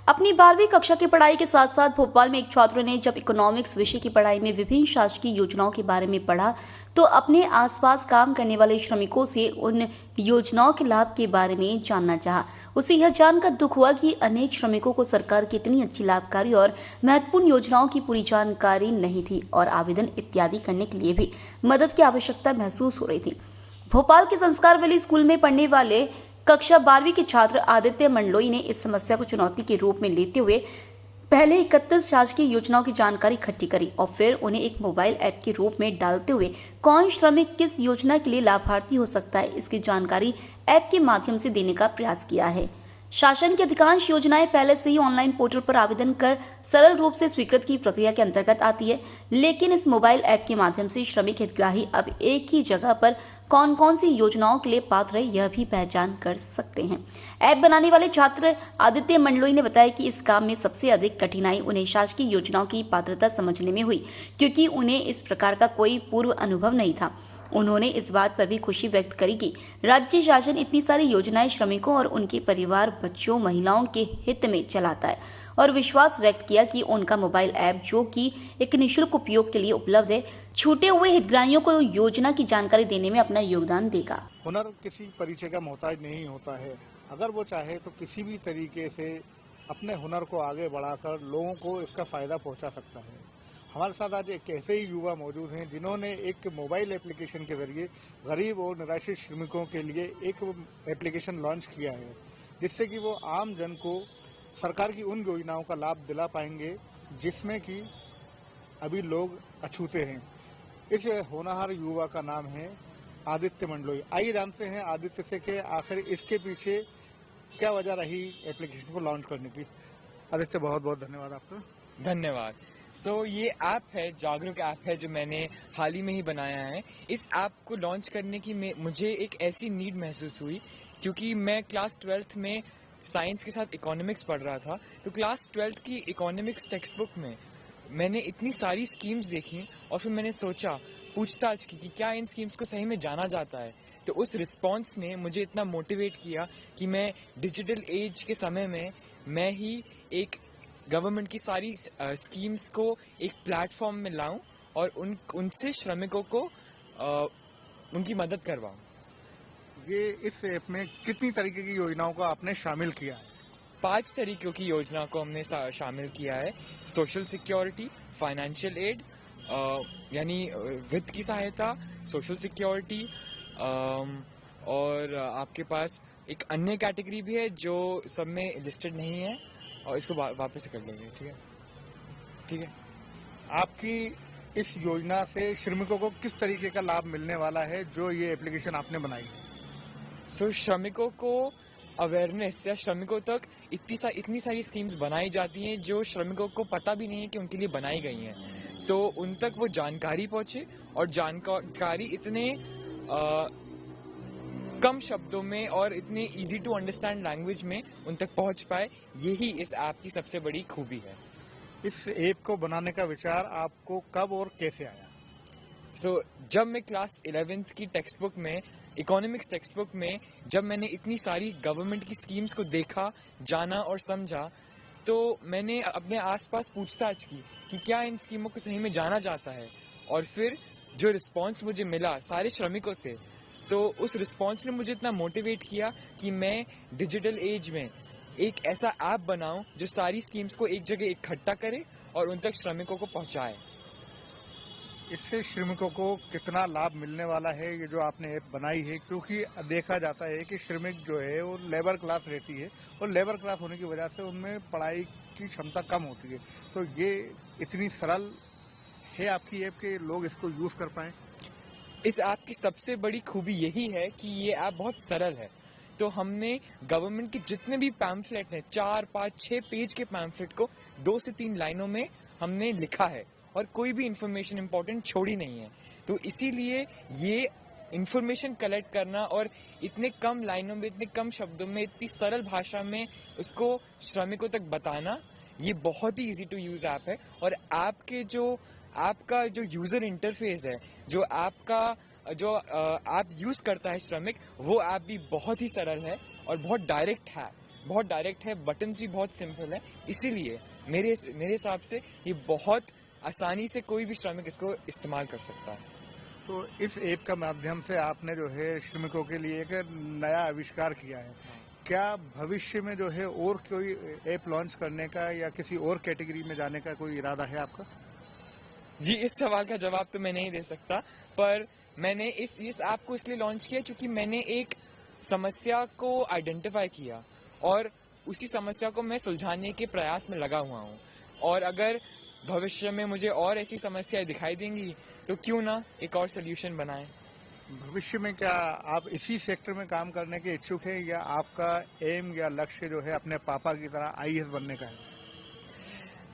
अपनी 12वीं कक्षा की पढ़ाई के साथ साथ भोपाल में एक छात्र ने जब इकोनॉमिक्स विषय की पढ़ाई में विभिन्न शासकीय योजनाओं के बारे में पढ़ा तो अपने आसपास काम करने वाले श्रमिकों से उन योजनाओं के लाभ के बारे में जानना चाहा। उसे यह जानकर दुख हुआ कि अनेक श्रमिकों को सरकार की इतनी अच्छी लाभकारी और महत्वपूर्ण योजनाओं की पूरी जानकारी नहीं थी और आवेदन इत्यादि करने के लिए भी मदद की आवश्यकता महसूस हो रही थी। भोपाल के संस्कार वैली स्कूल में पढ़ने वाले कक्षा 12वीं के छात्र आदित्य मंडलोई ने इस समस्या को चुनौती के रूप में लेते हुए पहले 31 शासकीय योजनाओं की जानकारी इकट्ठी करी और फिर उन्हें एक मोबाइल ऐप के रूप में डालते हुए कौन श्रमिक किस योजना के लिए लाभार्थी हो सकता है इसकी जानकारी ऐप के माध्यम से देने का प्रयास किया है। शासन की अधिकांश योजनाएं पहले से ही ऑनलाइन पोर्टल पर आवेदन कर सरल रूप से स्वीकृत की प्रक्रिया के अंतर्गत आती है, लेकिन इस मोबाइल ऐप के माध्यम से श्रमिक हितग्राही अब एक ही जगह पर कौन कौन सी योजनाओं के लिए पात्र है यह भी पहचान कर सकते हैं। ऐप बनाने वाले छात्र आदित्य मंडलोई ने बताया कि इस काम में सबसे अधिक कठिनाई उन्हें शासकीय योजनाओं की पात्रता समझने में हुई, क्योंकि उन्हें इस प्रकार का कोई पूर्व अनुभव नहीं था। उन्होंने इस बात पर भी खुशी व्यक्त करी कि राज्य शासन इतनी सारी योजनाएं श्रमिकों और उनके परिवार, बच्चों, महिलाओं के हित में चलाता है और विश्वास व्यक्त किया कि उनका मोबाइल ऐप, जो कि एक निःशुल्क उपयोग के लिए उपलब्ध है, छूटे हुए हितग्राहियों को योजना की जानकारी देने में अपना योगदान देगा। हुनर किसी परिचय का मोहताज नहीं होता है। अगर वो चाहे तो किसी भी तरीके से अपने हुनर को आगे बढ़ाकर लोगों को इसका फायदा पहुंचा सकता है। हमारे साथ आज एक ऐसे ही युवा मौजूद हैं जिन्होंने एक मोबाइल एप्लीकेशन के जरिए गरीब और निराश्रित श्रमिकों के लिए एक एप्लीकेशन लॉन्च किया है, जिससे कि वो आम जन को सरकार की उन योजनाओं का लाभ दिला पाएंगे जिसमें कि अभी लोग अछूते हैं। इस होनहार युवा का नाम है आदित्य मंडलोई। आइए जानते हैं आदित्य से कि आखिर इसके पीछे क्या वजह रही एप्लीकेशन को लॉन्च करने की। आदित्य, बहुत बहुत धन्यवाद आपका। धन्यवाद। ये ऐप है, जागरूक ऐप है, जो मैंने हाल ही में ही बनाया है। इस ऐप को लॉन्च करने की मुझे एक ऐसी नीड महसूस हुई, क्योंकि मैं क्लास 12th में साइंस के साथ इकोनॉमिक्स पढ़ रहा था। तो क्लास 12th की इकोनॉमिक्स टेक्स्ट बुक में मैंने इतनी सारी स्कीम्स देखी और फिर मैंने सोचा, पूछताछ की कि क्या इन स्कीम्स को सही में जाना जाता है। तो उस रिस्पॉन्स ने मुझे इतना मोटिवेट किया कि मैं डिजिटल एज के समय में मैं ही एक गवर्नमेंट की सारी स्कीम्स को एक प्लेटफॉर्म में लाऊं और उनसे श्रमिकों को उनकी मदद करवाऊं। ये इस ऐप में कितनी तरीके की योजनाओं को आपने शामिल किया है? 5 तरीकों की योजना को हमने शामिल किया है। सोशल सिक्योरिटी, फाइनेंशियल एड यानी वित्त की सहायता, सोशल सिक्योरिटी, और आपके पास एक अन्य कैटेगरी भी है जो सब में लिस्टेड नहीं है, और इसको वापस कर लेंगे। ठीक है। आपकी इस योजना से श्रमिकों को किस तरीके का लाभ मिलने वाला है जो ये एप्लीकेशन आपने बनाई है? श्रमिकों को अवेयरनेस, या श्रमिकों तक इतनी सारी स्कीम्स बनाई जाती हैं जो श्रमिकों को पता भी नहीं है कि उनके लिए बनाई गई हैं। तो उन तक वो जानकारी पहुंचे और जानकारी इतने कम शब्दों में और इतने इजी टू अंडरस्टैंड लैंग्वेज में उन तक पहुंच पाए, यही इस ऐप की सबसे बड़ी खूबी है। इस ऐप को बनाने का विचार आपको कब और कैसे आया? जब मैं क्लास 11th की टेक्स्ट बुक में, इकोनॉमिक्स टेक्स्ट बुक में, जब मैंने इतनी सारी गवर्नमेंट की स्कीम्स को देखा, जाना और समझा, तो मैंने अपने आसपास पूछताछ की कि क्या इन स्कीमों को सही में जाना जाता है। और फिर जो रिस्पॉन्स मुझे मिला सारे श्रमिकों से, तो उस रिस्पॉन्स ने मुझे इतना मोटिवेट किया कि मैं डिजिटल एज में एक ऐसा ऐप बनाऊं जो सारी स्कीम्स को एक जगह इकट्ठा करे और उन तक श्रमिकों को पहुंचाए। इससे श्रमिकों को कितना लाभ मिलने वाला है ये जो आपने ऐप बनाई है? क्योंकि देखा जाता है कि श्रमिक जो है वो लेबर क्लास रहती है और लेबर क्लास होने की वजह से उनमें पढ़ाई की क्षमता कम होती है। तो ये इतनी सरल है आपकी ऐप के लोग इसको यूज कर पाए? इस ऐप की सबसे बड़ी खूबी यही है कि ये ऐप बहुत सरल है। तो हमने गवर्नमेंट के जितने भी पैम्फलेट हैं, 4, 5, 6 पेज के पैम्फलेट को 2 से 3 लाइनों में हमने लिखा है और कोई भी इंफॉर्मेशन इंपॉर्टेंट छोड़ी नहीं है। तो इसीलिए ये इंफॉर्मेशन कलेक्ट करना और इतने कम लाइनों में, इतने कम शब्दों में, इतनी सरल भाषा में उसको श्रमिकों तक बताना, ये बहुत ही इजी टू यूज ऐप है। और ऐप का जो यूजर इंटरफेस है, जो ऐप यूज करता है श्रमिक, वो ऐप भी बहुत ही सरल है और बहुत डायरेक्ट है। बहुत डायरेक्ट है, बटन्स भी बहुत सिंपल है, इसीलिए मेरे हिसाब से ये बहुत आसानी से कोई भी श्रमिक इसको इस्तेमाल कर सकता है। तो इस ऐप का माध्यम से आपने जो है श्रमिकों के लिए एक नया आविष्कार किया है। क्या भविष्य में जो है और कोई ऐप लॉन्च करने का या किसी और कैटेगरी में जाने का कोई इरादा है आपका? जी, इस सवाल का जवाब तो मैं नहीं दे सकता, पर मैंने इस ऐप को इसलिए लॉन्च किया क्योंकि मैंने एक समस्या को आइडेंटिफाई किया और उसी समस्या को मैं सुलझाने के प्रयास में लगा हुआ हूँ। और अगर भविष्य में मुझे और ऐसी समस्याएं दिखाई देंगी तो क्यों ना एक और सोल्यूशन बनाएं। भविष्य में क्या आप इसी सेक्टर में काम करने के इच्छुक हैं या आपका एम या लक्ष्य जो है अपने पापा की तरह आईएएस बनने का है?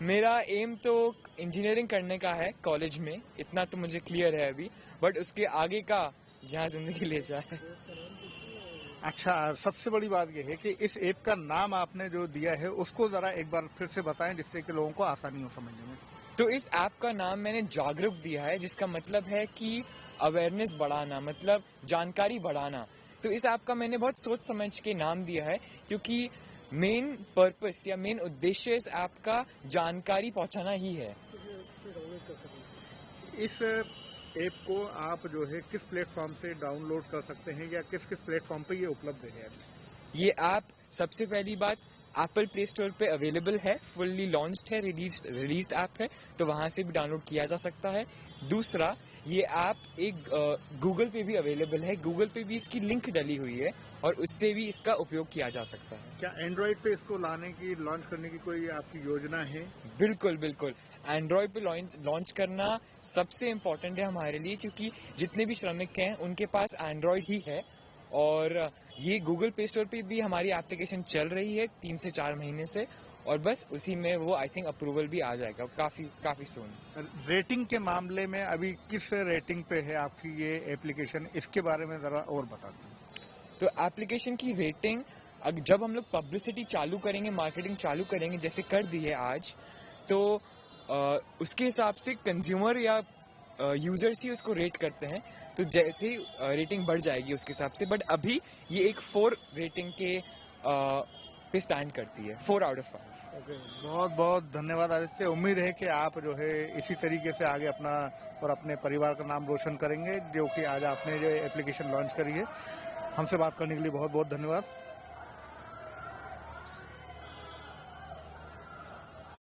मेरा एम तो इंजीनियरिंग करने का है कॉलेज में, इतना तो मुझे क्लियर है अभी, बट उसके आगे का जहाँ जिंदगी ले जाए। अच्छा, सबसे बड़ी बात यह है कि इस ऐप का नाम आपने जो दिया है उसको जरा एक बार फिर से बताएं जिससे कि लोगों को आसानी हो समझने में। तो इस ऐप का नाम मैंने जागरूक दिया है, जिसका मतलब है कि अवेयरनेस बढ़ाना, मतलब जानकारी बढ़ाना। तो इस ऐप का मैंने बहुत सोच समझ के नाम दिया है क्योंकि मेन पर्पस या मेन उद्देश्य इस ऐप का जानकारी पहुंचाना ही है। इस ऐप को आप जो है किस प्लेटफॉर्म से डाउनलोड कर सकते हैं या किस किस प्लेटफॉर्म पे ये उपलब्ध है? ये ऐप सबसे पहली बात एप्पल प्ले स्टोर पे अवेलेबल है, फुल्ली लॉन्च्ड है, रिलीज्ड ऐप है, तो वहां से भी डाउनलोड किया जा सकता है। दूसरा, ये ऐप एक गूगल पे भी अवेलेबल है, गूगल पे भी इसकी लिंक डली हुई है और उससे भी इसका उपयोग किया जा सकता है। क्या एंड्रॉइड पे इसको लॉन्च करने की कोई आपकी योजना है? बिल्कुल बिल्कुल, एंड्रॉयड पे लॉन्च करना सबसे इम्पोर्टेंट है हमारे लिए, क्योंकि जितने भी श्रमिक हैं उनके पास एंड्रॉयड ही है और ये गूगल प्ले स्टोर पे भी हमारी एप्लीकेशन चल रही है 3 से 4 महीने से, और बस उसी में वो आई थिंक अप्रूवल भी आ जाएगा काफी सून। रेटिंग के मामले में अभी किस रेटिंग पे है आपकी ये एप्लीकेशन, इसके बारे में जरा और बता दें। तो एप्लीकेशन की रेटिंग जब हम लोग पब्लिसिटी चालू करेंगे, मार्केटिंग चालू करेंगे, जैसे कर दी है आज, तो उसके हिसाब से कंज्यूमर या यूजर्स ही उसको रेट करते हैं, तो जैसे ही रेटिंग बढ़ जाएगी उसके हिसाब से। बट अभी ये एक 4 रेटिंग के पे स्टैंड करती है, 4 आउट ऑफ 5। ओके, बहुत बहुत धन्यवाद आदित्य। उम्मीद है कि आप जो है इसी तरीके से आगे अपना और अपने परिवार का नाम रोशन करेंगे, जो कि आज आपने जो एप्लीकेशन लॉन्च करी है। हमसे बात करने के लिए बहुत बहुत धन्यवाद।